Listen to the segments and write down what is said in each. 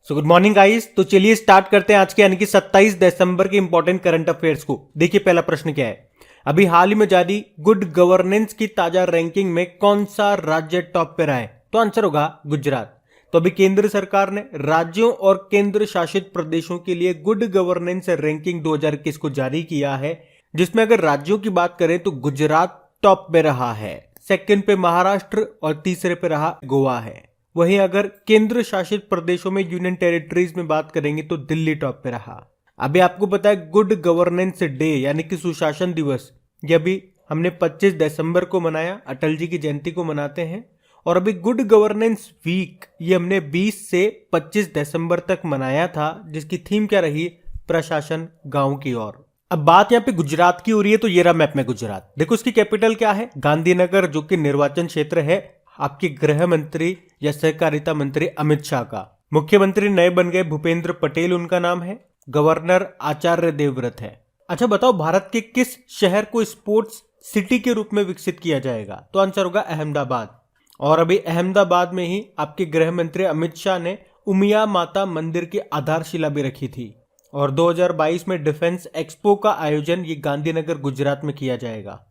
So good morning guys. तो चलिए start करते हैं आज के यानी कि 27 दिसंबर के इंपॉर्टेंट करंट अफेयर्स को। देखिए पहला प्रश्न क्या है। अभी हाल ही में जारी गुड गवर्नेंस की ताजा रैंकिंग में कौन सा राज्य टॉप पे रहा है? तो आंसर होगा गुजरात। तो अभी केंद्र सरकार ने राज्यों और केंद्र शासित प्रदेशों के लिए गुड गवर्नेंस रैंकिंग 2021 को जारी किया है, जिसमें अगर राज्यों की बात करें तो गुजरात टॉप पे रहा है, सेकंड पे महाराष्ट्र और तीसरे पे रहा गोवा है। वहीं अगर केंद्र शासित प्रदेशों में यूनियन टेरिटरीज में बात करेंगे तो दिल्ली टॉप पे रहा। अभी आपको पता है गुड गवर्नेंस डे यानी कि सुशासन दिवस, ये अभी हमने 25 दिसंबर को मनाया, अटल जी की जयंती को मनाते हैं। और अभी गुड गवर्नेंस वीक ये हमने 20 से 25 दिसंबर तक मनाया था, जिसकी थीम क्या रही? प्रशासन गांव की ओर। अब बात यहाँ पे गुजरात की हो रही है, तो ये रहा मैप में गुजरात। देखो इसकी कैपिटल क्या है? गांधीनगर, जो कि निर्वाचन क्षेत्र है आपके गृह मंत्री या सहकारिता मंत्री अमित शाह का। मुख्यमंत्री नए बन गए भूपेंद्र पटेल उनका नाम है। गवर्नर आचार्य देवव्रत है। अच्छा बताओ, भारत के किस शहर को स्पोर्ट्स सिटी के रूप में विकसित किया जाएगा? तो आंसर होगा अहमदाबाद। और अभी अहमदाबाद में ही आपके गृह मंत्री अमित शाह ने उमिया माता मंदिर की आधारशिला भी रखी थी। और 2022 में डिफेंस एक्सपो का आयोजन ये गांधीनगर गुजरात में किया जाएगा।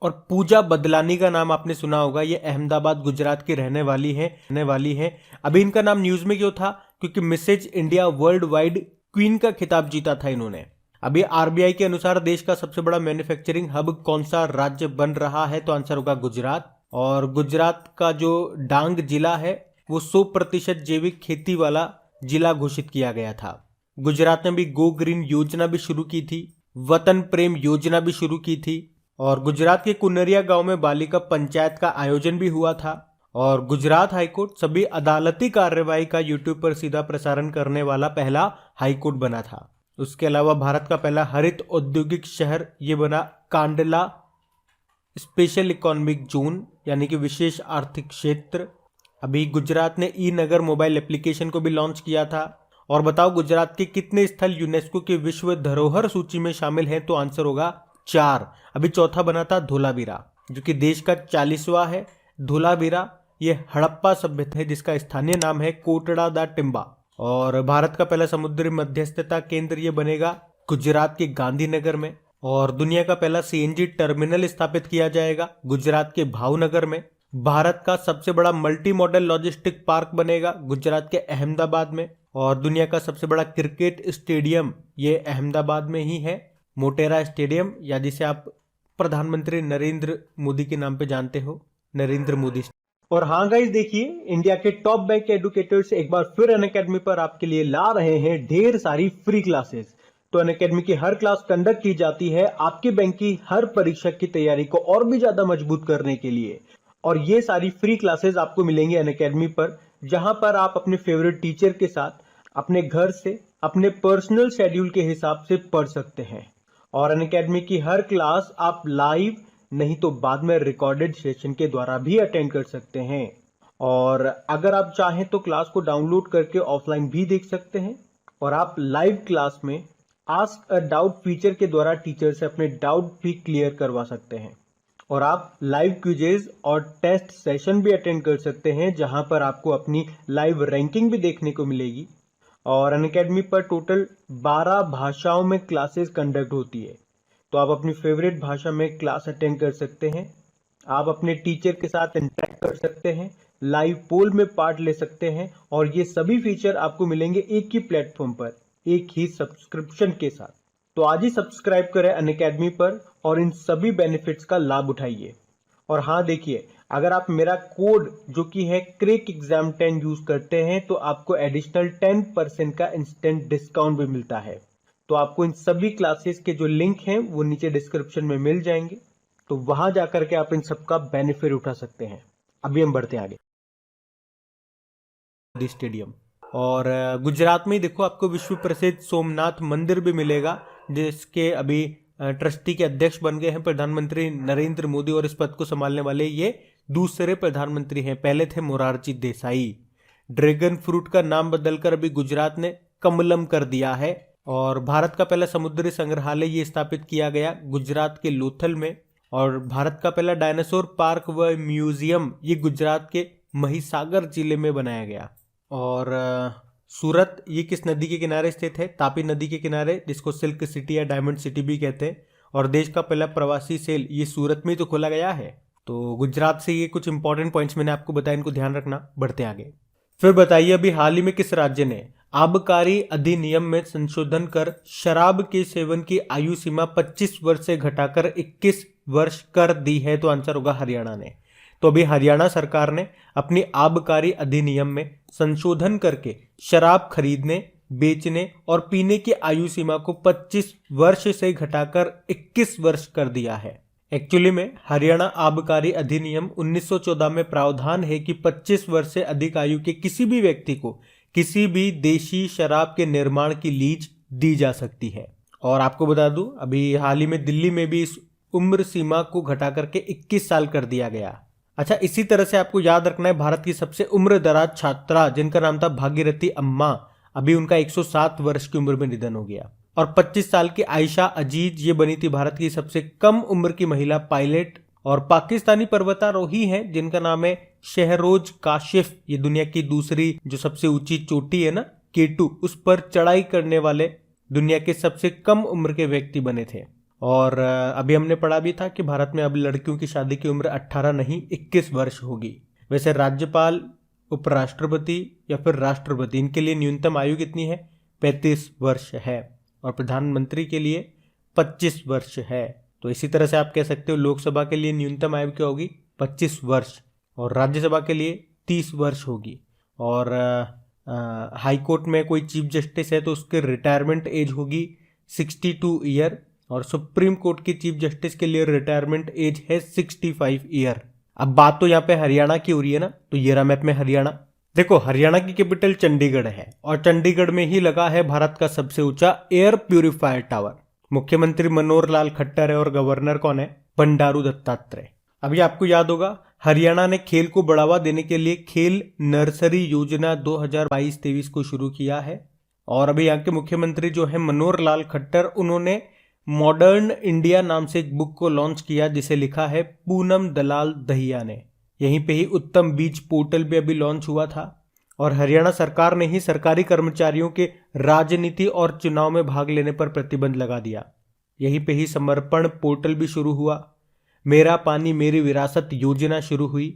और पूजा बदलानी का नाम आपने सुना होगा, ये अहमदाबाद गुजरात की रहने वाली है। अभी इनका नाम न्यूज में क्यों था? क्योंकि Mrs India worldwide queen का खिताब जीता था इन्होंने। अभी आरबीआई के अनुसार देश का सबसे बड़ा मैन्युफैक्चरिंग हब कौन सा राज्य बन रहा है? तो आंसर होगा गुजरात। और गुजरात का जो डांग जिला है वो 100% जैविक खेती वाला जिला घोषित किया गया था। गुजरात ने भी गो ग्रीन योजना भी शुरू की थी, वतन प्रेम योजना भी शुरू की थी। और गुजरात के कुनरिया गांव में बालिका पंचायत का आयोजन भी हुआ था। और गुजरात हाईकोर्ट सभी अदालती कार्यवाही का यूट्यूब पर सीधा प्रसारण करने वाला पहला हाईकोर्ट बना था। उसके अलावा भारत का पहला हरित औद्योगिक शहर ये बना कांडला स्पेशल इकोनॉमिक जोन यानी कि विशेष आर्थिक क्षेत्र। अभी गुजरात ने ई नगर मोबाइल एप्लीकेशन को भी लॉन्च किया था। और बताओ गुजरात के कितने स्थल यूनेस्को के विश्व धरोहर सूची में शामिल हैं? तो आंसर होगा 4। अभी चौथा बना था धोलावीरा, जो कि देश का 40वां है। धोलावीरा ये हड़प्पा सभ्यता है जिसका स्थानीय नाम है कोटड़ा दा टिम्बा। और भारत का पहला समुद्री मध्यस्थता केंद्र ये बनेगा गुजरात के गांधीनगर में। और दुनिया का पहला सीएनजी टर्मिनल स्थापित किया जाएगा गुजरात के भावनगर में। भारत का सबसे बड़ा मल्टी मॉडल लॉजिस्टिक पार्क बनेगा गुजरात के अहमदाबाद में। और दुनिया का सबसे बड़ा क्रिकेट स्टेडियम ये अहमदाबाद में ही है, मोटेरा स्टेडियम, या जिसे आप प्रधानमंत्री नरेंद्र मोदी के नाम पे जानते हो, नरेंद्र मोदी। और हाँ गाइस, देखिए इंडिया के टॉप बैंक एडुकेटर्स एक बार फिर अनअकैडमी पर आपके लिए ला रहे हैं ढेर सारी फ्री क्लासेस। तो अनअकैडमी की हर क्लास कंडक्ट की जाती है आपके बैंक की हर परीक्षा की तैयारी को और भी ज्यादा मजबूत करने के लिए। और ये सारी फ्री क्लासेस आपको मिलेंगी अनअकैडमी पर, जहां पर आप अपने फेवरेट टीचर के साथ अपने घर से अपने पर्सनल शेड्यूल के हिसाब से पढ़ सकते हैं। और अनअकैडमी की हर क्लास आप लाइव नहीं तो बाद में रिकॉर्डेड सेशन के द्वारा भी अटेंड कर सकते हैं। और अगर आप चाहें तो क्लास को डाउनलोड करके ऑफलाइन भी देख सकते हैं। और आप लाइव क्लास में आस्क अ डाउट फीचर के द्वारा टीचर से अपने डाउट भी क्लियर करवा सकते हैं। और आप लाइव क्विजेज और टेस्ट सेशन भी अटेंड कर सकते हैं, जहां पर आपको अपनी लाइव रैंकिंग भी देखने को मिलेगी। और अनअकैडमी पर टोटल 12 भाषाओं में क्लासेस कंडक्ट होती है, तो आप अपनी फेवरेट भाषा में क्लास अटेंड कर सकते हैं। आप अपने टीचर के साथ इंटरेक्ट कर सकते हैं, लाइव पोल में पार्ट ले सकते हैं। और ये सभी फीचर आपको मिलेंगे एक ही प्लेटफॉर्म पर, एक ही सब्सक्रिप्शन के साथ। तो आज ही सब्सक्राइब करें अनअकैडमी पर और इन सभी बेनिफिट्स का लाभ उठाइए। और हाँ देखिए, अगर आप मेरा कोड जो कि है क्रेक एग्जाम 10 यूज करते हैं तो आपको एडिशनल 10% का इंस्टेंट डिस्काउंट भी मिलता है। तो आपको इन सभी क्लासेस के जो लिंक हैं वो नीचे डिस्क्रिप्शन में मिल जाएंगे, तो वहां जाकर के आप इन सबका बेनिफिट उठा सकते हैं। अभी हम बढ़ते हैं आगे। स्टेडियम। और गुजरात में ही देखो आपको विश्व प्रसिद्ध सोमनाथ मंदिर भी मिलेगा, जिसके अभी ट्रस्टी के अध्यक्ष बन गए हैं प्रधानमंत्री नरेंद्र मोदी। और इस पद को संभालने वाले ये दूसरे प्रधानमंत्री हैं, पहले थे मोरारजी देसाई। ड्रैगन फ्रूट का नाम बदलकर अभी गुजरात ने कमलम कर दिया है। और भारत का पहला समुद्री संग्रहालय ये स्थापित किया गया गुजरात के लोथल में। और भारत का पहला डायनासोर पार्क व म्यूजियम ये गुजरात के महिसागर जिले में बनाया गया। और सूरत ये किस नदी के किनारे स्थित है? तापी नदी के किनारे, जिसको सिल्क सिटी या डायमंड सिटी भी कहते हैं। और देश का पहला प्रवासी सेल ये सूरत में तो खोला गया है। तो गुजरात से ये कुछ इंपॉर्टेंट पॉइंट्स मैंने आपको बताया, इनको ध्यान रखना। बढ़ते आगे। फिर बताइए, अभी हाल ही में किस राज्य ने आबकारी अधिनियम में संशोधन कर शराब के सेवन की आयु सीमा 25 वर्ष से घटाकर 21 वर्ष कर दी है? तो आंसर होगा हरियाणा ने। तो अभी हरियाणा सरकार ने अपनी आबकारी अधिनियम में संशोधन करके शराब खरीदने, बेचने और पीने की आयु सीमा को 25 वर्ष से घटाकर 21 वर्ष कर दिया है। एक्चुअली में हरियाणा आबकारी अधिनियम 1914 में प्रावधान है कि 25 वर्ष से अधिक आयु के किसी भी व्यक्ति को किसी भी देशी शराब के निर्माण की लीज दी जा सकती है। और आपको बता दूं, अभी हाल ही में दिल्ली में भी इस उम्र सीमा को घटा करके 21 साल कर दिया गया। अच्छा, इसी तरह से आपको याद रखना है, भारत की सबसे उम्रदराज छात्रा जिनका नाम था भागीरथी अम्मा, अभी उनका 107 वर्ष की उम्र में निधन हो गया। और 25 साल की आयशा अजीज ये बनी थी भारत की सबसे कम उम्र की महिला पायलट। और पाकिस्तानी पर्वतारोही हैं जिनका नाम है शहरोज काशिफ, ये दुनिया की दूसरी जो सबसे ऊंची चोटी है ना K2, उस पर चढ़ाई करने वाले दुनिया के सबसे कम उम्र के व्यक्ति बने थे। और अभी हमने पढ़ा भी था कि भारत में अब लड़कियों की शादी की उम्र 18 नहीं 21 वर्ष होगी। वैसे राज्यपाल, उपराष्ट्रपति या फिर राष्ट्रपति, इनके लिए न्यूनतम आयु कितनी है? 35 वर्ष है। और प्रधानमंत्री के लिए 25 वर्ष है। तो इसी तरह से आप कह सकते हो लोकसभा के लिए न्यूनतम आयु क्या होगी? 25 वर्ष। और राज्यसभा के लिए 30 वर्ष होगी। और हाई कोर्ट में कोई चीफ जस्टिस है तो उसके रिटायरमेंट एज होगी 62 ईयर। और सुप्रीम कोर्ट की चीफ जस्टिस के लिए रिटायरमेंट एज है 65 ईयर। अब बात तो यहाँ पे हरियाणा की हो रही है ना, तो ये रहा मैप में हरियाणा। देखो, हरियाणा की कैपिटल चंडीगढ़ है और चंडीगढ़ में ही लगा है भारत का सबसे ऊंचा एयर प्यूरिफायर टावर। मुख्यमंत्री मनोहर लाल खट्टर है और गवर्नर कौन है? बंडारू दत्तात्रेय। अभी आपको याद होगा, हरियाणा ने खेल को बढ़ावा देने के लिए खेल नर्सरी योजना 2022-23 को शुरू किया है। और अभी यहाँ के मुख्यमंत्री जो है मनोहर लाल खट्टर, उन्होंने मॉडर्न इंडिया नाम से एक बुक को लॉन्च किया जिसे लिखा है पूनम दलाल दहिया ने। यहीं पे ही उत्तम बीज पोर्टल भी अभी लॉन्च हुआ था। और हरियाणा सरकार ने ही सरकारी कर्मचारियों के राजनीति और चुनाव में भाग लेने पर प्रतिबंध लगा दिया। यहीं पे ही समर्पण पोर्टल भी शुरू हुआ। मेरा पानी मेरी विरासत योजना शुरू हुई।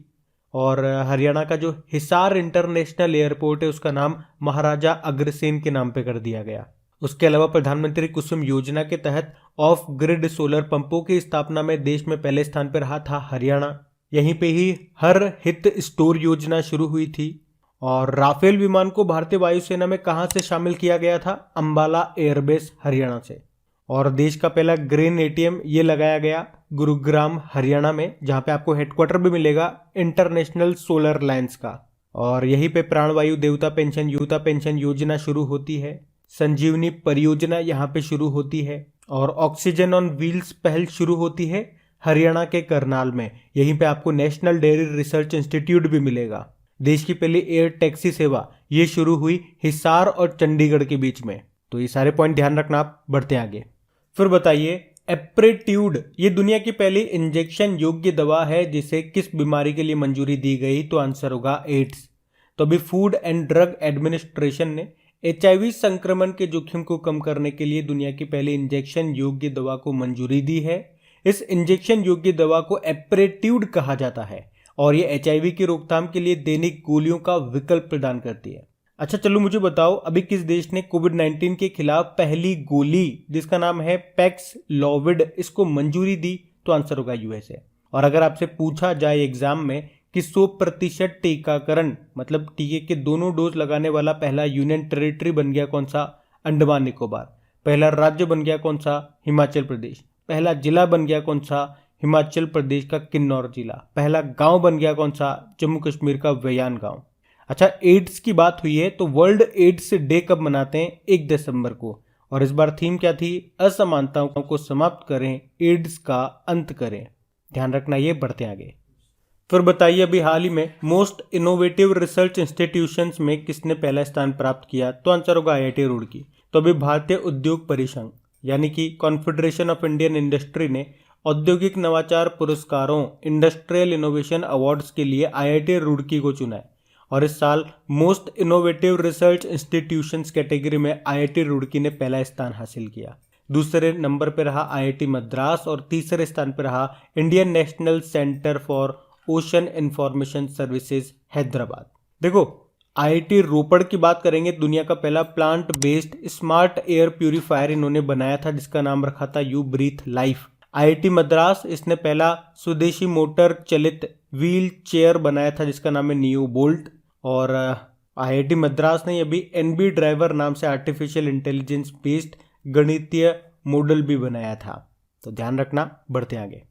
और हरियाणा का जो हिसार इंटरनेशनल एयरपोर्ट है उसका नाम महाराजा अग्रसेन के नाम पे कर दिया गया। उसके अलावा प्रधानमंत्री कुसुम योजना के तहत ऑफ ग्रिड सोलर पंपों की स्थापना में देश में पहले स्थान पर रहा था हरियाणा। यहीं पे ही हर हित स्टोर योजना शुरू हुई थी। और राफेल विमान को भारतीय वायुसेना में कहां से शामिल किया गया था? अंबाला एयरबेस हरियाणा से। और देश का पहला ग्रेन एटीएम ये लगाया गया गुरुग्राम हरियाणा में, जहां पे आपको हेडक्वार्टर भी मिलेगा इंटरनेशनल सोलर लाइंस का। और यहीं पे प्राणवायु देवता पेंशन योजना शुरू होती है। संजीवनी परियोजना यहाँ पे शुरू होती है। और ऑक्सीजन ऑन व्हील्स पहल शुरू होती है हरियाणा के करनाल में। यहीं पे आपको नेशनल डेयरी रिसर्च इंस्टीट्यूट भी मिलेगा। देश की पहली एयर टैक्सी सेवा ये शुरू हुई हिसार और चंडीगढ़ के बीच में। तो ये सारे पॉइंट ध्यान रखना आप। बढ़ते आगे। फिर बताइए, एप्रेट्यूड ये दुनिया की पहली इंजेक्शन योग्य दवा है जिसे किस बीमारी के लिए मंजूरी दी गई? तो आंसर होगा एड्स। तो अभी फूड एंड ड्रग एडमिनिस्ट्रेशन ने HIV संक्रमण के जोखिम को कम करने के लिए दुनिया की पहली इंजेक्शन योग्य दवा को मंजूरी दी है। इस इंजेक्शन योग्य दवा को एप्रेट्यूड कहा जाता है और ये HIV की रोकथाम के लिए दैनिक गोलियों का विकल्प प्रदान करती है। अच्छा चलो मुझे बताओ, अभी किस देश ने कोविड-19 के खिलाफ पहली गोली जिसका नाम है पैक्सलोविड इसको मंजूरी दी? तो आंसर होगा USA। और अगर आपसे पूछा जाए एग्जाम में कि 100% टीकाकरण मतलब टीके के दोनों डोज लगाने वाला पहला यूनियन टेरिटरी बन गया कौन सा? अंडमान निकोबार। पहला राज्य बन गया कौन सा? हिमाचल प्रदेश। पहला जिला बन गया कौन सा? हिमाचल प्रदेश का किन्नौर जिला। पहला गांव बन गया कौन सा? जम्मू कश्मीर का वयान गांव। अच्छा, एड्स की बात हुई है तो वर्ल्ड एड्स डे कब मनाते हैं? 1 दिसंबर को। और इस बार थीम क्या थी? असमानताओं को समाप्त करें, एड्स का अंत करें। ध्यान रखना ये। बढ़ते आगे। फिर बताइए, अभी हाल ही में मोस्ट इनोवेटिव रिसर्च इंस्टीट्यूशंस में किसने पहला स्थान प्राप्त किया? तो आंसर होगा IIT रुड़की। तो अभी भारतीय उद्योग परिसंघ यानी कि कॉन्फेडरेशन ऑफ इंडियन इंडस्ट्री ने औद्योगिक नवाचार पुरस्कारों इंडस्ट्रियल इनोवेशन अवार्ड्स के लिए IIT रुड़की को चुना है। और इस साल most innovative research institutions category में आईआईटी रुड़की ने पहला स्थान हासिल किया। दूसरे नंबर पर रहा आईआईटी मद्रास और तीसरे स्थान पर रहा Indian National Centre for Ocean Information Services Hyderabad. देखो, आईआईटी रोपड़ की बात करेंगे, दुनिया का पहला plant based smart air purifier इन्होंने बनाया था जिसका नाम रखा था U Breathe Life. IIT Madras, इसने पहला स्वदेशी मोटर चलित व्हील चेयर बनाया था जिसका नाम है नियो बोल्ट। और आईआईटी मद्रास ने अभी एनबी ड्राइवर नाम से आर्टिफिशियल इंटेलिजेंस बेस्ड गणितीय मॉडल भी बनाया था। तो ध्यान रखना, बढ़ते आगे।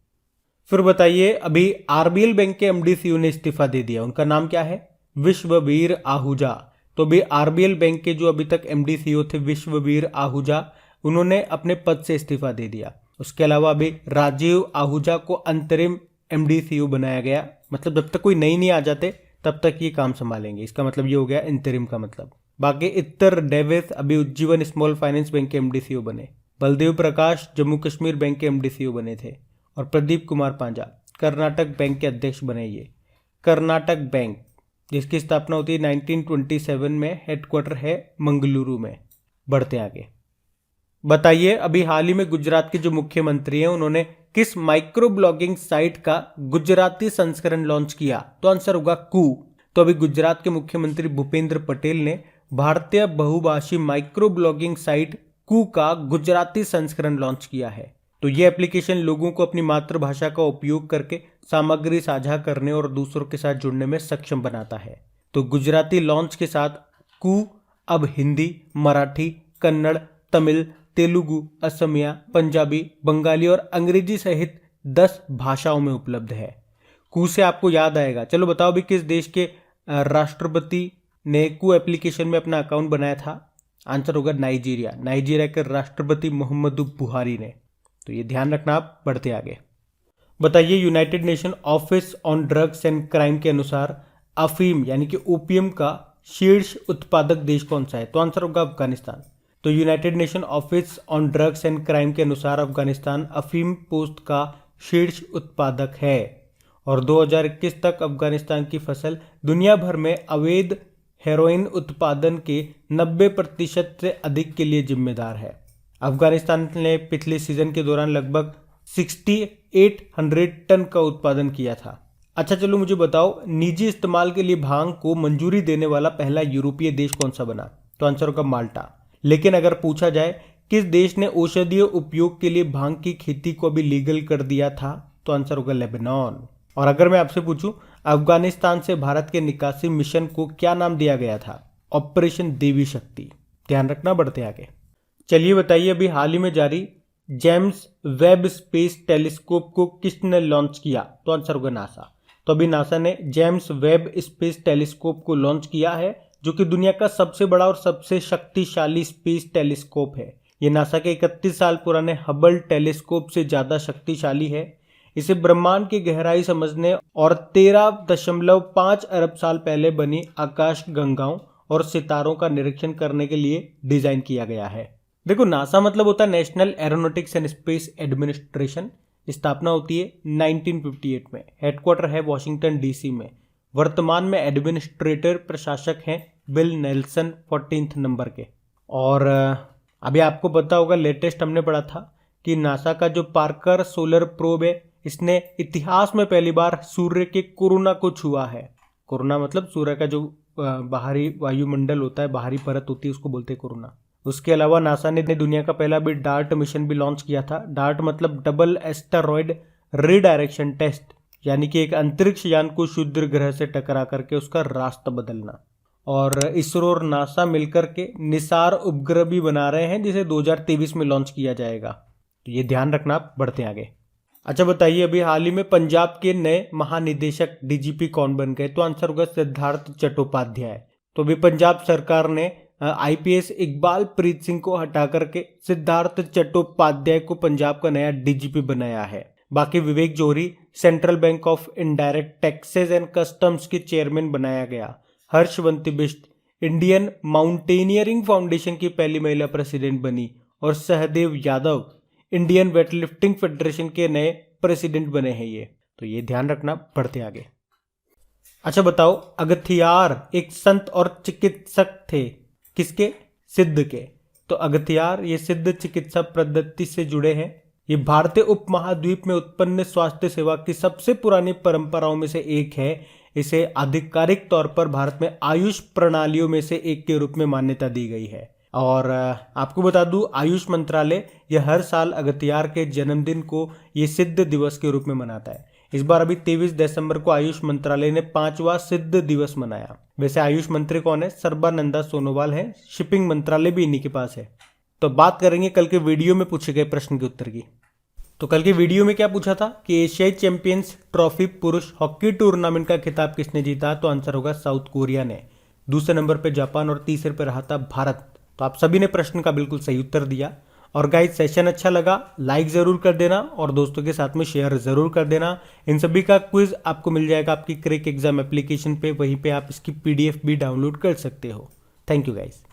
फिर बताइए, अभी आरबीएल बैंक के एमडी सीईओ ने इस्तीफा दे दिया, उनका नाम क्या है? विश्ववीर आहूजा। तो अभी आरबीएल बैंक के जो अभी तक एमडी सीईओ थे विश्ववीर आहूजा, उन्होंने अपने पद से इस्तीफा दे दिया। उसके अलावा अभी राजीव आहूजा को अंतरिम एमडी सीईओ बनाया गया, मतलब जब तक कोई नई नहीं आ जाते तब तक ये काम संभालेंगे, इसका मतलब ये हो गया इंतरिम का मतलब। बाकी इत्तर डेविस अभी उज्जीवन स्मॉल फाइनेंस बैंक के एमडी सीईओ बने। बलदेव प्रकाश जम्मू कश्मीर बैंक के एमडी सीईओ बने थे। और प्रदीप कुमार पांजा कर्नाटक बैंक के अध्यक्ष बने। ये कर्नाटक बैंक जिसकी स्थापना होती है 1927 में, हेडक्वार्टर है मंगलुरु में। बढ़ते आगे। बताइए, अभी हाल ही में गुजरात के जो मुख्यमंत्री हैं उन्होंने किस माइक्रो ब्लॉगिंग साइट का गुजराती संस्करण लॉन्च किया? तो आंसर होगा कू। तो अभी गुजरात के मुख्यमंत्री भूपेंद्र पटेल ने भारतीय बहुभाषी माइक्रो ब्लॉगिंग साइट कू का गुजराती संस्करण लॉन्च किया है। तो ये एप्लीकेशन लोगों को अपनी मातृभाषा का उपयोग करके सामग्री साझा करने और दूसरों के साथ जुड़ने में सक्षम बनाता है। तो गुजराती लॉन्च के साथ कू अब हिंदी, मराठी, कन्नड़, तमिल, तेलुगु, असमिया, पंजाबी, बंगाली और अंग्रेजी सहित 10 भाषाओं में उपलब्ध है। कू से आपको याद आएगा, चलो बताओ भी किस देश के राष्ट्रपति ने कू एप्लीकेशन में अपना अकाउंट बनाया था? आंसर होगा नाइजीरिया। नाइजीरिया के राष्ट्रपति मुहम्मदु बुहारी ने। तो ये ध्यान रखना आप। बढ़ते आगे। बताइए, United nation office on drugs and crime के अनुसार अफीम यानी कि ओपियम का शीर्ष उत्पादक देश कौन सा है? तो आंसर होगा अफगानिस्तान। तो United nation office on drugs and crime के अनुसार अफगानिस्तान अफीम पोस्त का शीर्ष उत्पादक है। और 2021 तक अफगानिस्तान की फसल दुनिया भर में अवैध हेरोइन उत्पादन के 90% से अधिक के लिए जिम्मेदार है। अफगानिस्तान ने पिछले सीजन के दौरान लगभग 6800 टन का उत्पादन किया था। अच्छा चलो मुझे बताओ, निजी इस्तेमाल के लिए भांग को मंजूरी देने वाला पहला यूरोपीय देश कौन सा बना? तो आंसर होगा माल्टा। लेकिन अगर पूछा जाए किस देश ने औषधीय उपयोग के लिए भांग की खेती को भी लीगल कर दिया था, तो आंसर होगा लेबनान। और अगर मैं आपसे पूछूं, अफगानिस्तान से भारत के निकासी मिशन को क्या नाम दिया गया था? ऑपरेशन देवी शक्ति। ध्यान रखना। बढ़ते आगे। चलिए बताइए, अभी हाल ही में जारी जेम्स वेब स्पेस टेलीस्कोप को किसने लॉन्च किया? तो आंसर होगा नासा। तो अभी नासा ने जेम्स वेब स्पेस टेलीस्कोप को लॉन्च किया है, जो कि दुनिया का सबसे बड़ा और सबसे शक्तिशाली स्पेस टेलीस्कोप है। ये नासा के 31 साल पुराने हबल टेलीस्कोप से ज्यादा शक्तिशाली है। इसे ब्रह्मांड की गहराई समझने और 13.5 अरब साल पहले बनी आकाश गंगाओं और सितारों का निरीक्षण करने के लिए डिजाइन किया गया है। देखो, नासा मतलब होता है national aeronautics and space administration. स्थापना होती है 1958 में। हेडक्वार्टर है वॉशिंगटन डीसी में। वर्तमान में एडमिनिस्ट्रेटर प्रशासक हैं बिल नेल्सन 14th नंबर के। और अभी आपको पता होगा, लेटेस्ट हमने पढ़ा था कि नासा का जो पार्कर सोलर प्रोब है, इसने इतिहास में पहली बार सूर्य के कोरोना को छुआ है। कोरोना मतलब सूर्य का जो बाहरी वायुमंडल होता है, बाहरी परत होती है, उसको बोलते हैं कोरोना। उसके अलावा नासा ने दुनिया का पहला भी डार्ट मिशन भी लॉन्च किया था। डार्ट मतलब डबल एस्टेरॉयड रीडायरेक्शन टेस्ट, यानी कि एक अंतरिक्ष यान को क्षुद्र ग्रह से टकरा करके उसका रास्ता बदलना। और इसरो और नासा मिलकर के निसार उपग्रह भी बना रहे हैं, जिसे 2023 में लॉन्च किया जाएगा। तो ये ध्यान रखना आप। बढ़ते आगे। अच्छा बताइए, अभी हाल ही में पंजाब के नए महानिदेशक डीजीपी कौन बन गए? तो आंसर होगा सिद्धार्थ चट्टोपाध्याय। तो अभी पंजाब सरकार ने आईपीएस इकबाल प्रीत सिंह को हटा करके सिद्धार्थ चट्टोपाध्याय को पंजाब का नया डीजीपी बनाया है। बाकी Vivek Johri central bank of indirect taxes and customs के चेयरमैन बनाया गया। Harshwanti Bisht Indian mountaineering foundation की पहली महिला प्रेसिडेंट बनी। और Sahdev Yadav Indian weightlifting federation के नए प्रेसिडेंट बने हैं ये। तो ये ध्यान रखना। बढ़ते आगे। अच्छा बताओ, अगथियार एक संत और चिकित्सक थे, किसके? सिद्ध के। तो अगथियार ये सिद्ध चिकित्सा पद्धति से जुड़े हैं। ये भारतीय उपमहाद्वीप में उत्पन्न स्वास्थ्य सेवा की सबसे पुरानी परंपराओं में से एक है। इसे आधिकारिक तौर पर भारत में आयुष प्रणालियों में से एक के रूप में मान्यता दी गई है। और आपको बता दूं, आयुष मंत्रालय यह हर साल अगथियार के जन्मदिन को ये सिद्ध दिवस के रूप में मनाता है। इस बार अभी 23 दिसंबर को आयुष मंत्रालय ने 5वां सिद्ध दिवस मनाया। वैसे आयुष मंत्री कौन है? सर्बानंदा सोनोवाल है। शिपिंग मंत्रालय भी इन्हीं के पास है। तो बात करेंगे कल के वीडियो में पूछे गए प्रश्न के उत्तर की। तो कल के वीडियो में क्या पूछा था कि एशियाई चैंपियंस ट्रॉफी पुरुष हॉकी टूर्नामेंट का खिताब किसने जीता? तो आंसर होगा साउथ कोरिया ने। दूसरे नंबर पर जापान और तीसरे पर रहा था भारत। तो आप सभी ने प्रश्न का बिल्कुल सही उत्तर दिया। और गाइस, सेशन अच्छा लगा लाइक जरूर कर देना और दोस्तों के साथ में शेयर जरूर कर देना। इन सभी का क्विज आपको मिल जाएगा आपकी क्रैक एग्जाम एप्लीकेशन पे, वहीं पे आप इसकी PDF भी डाउनलोड कर सकते हो। Thank you guys.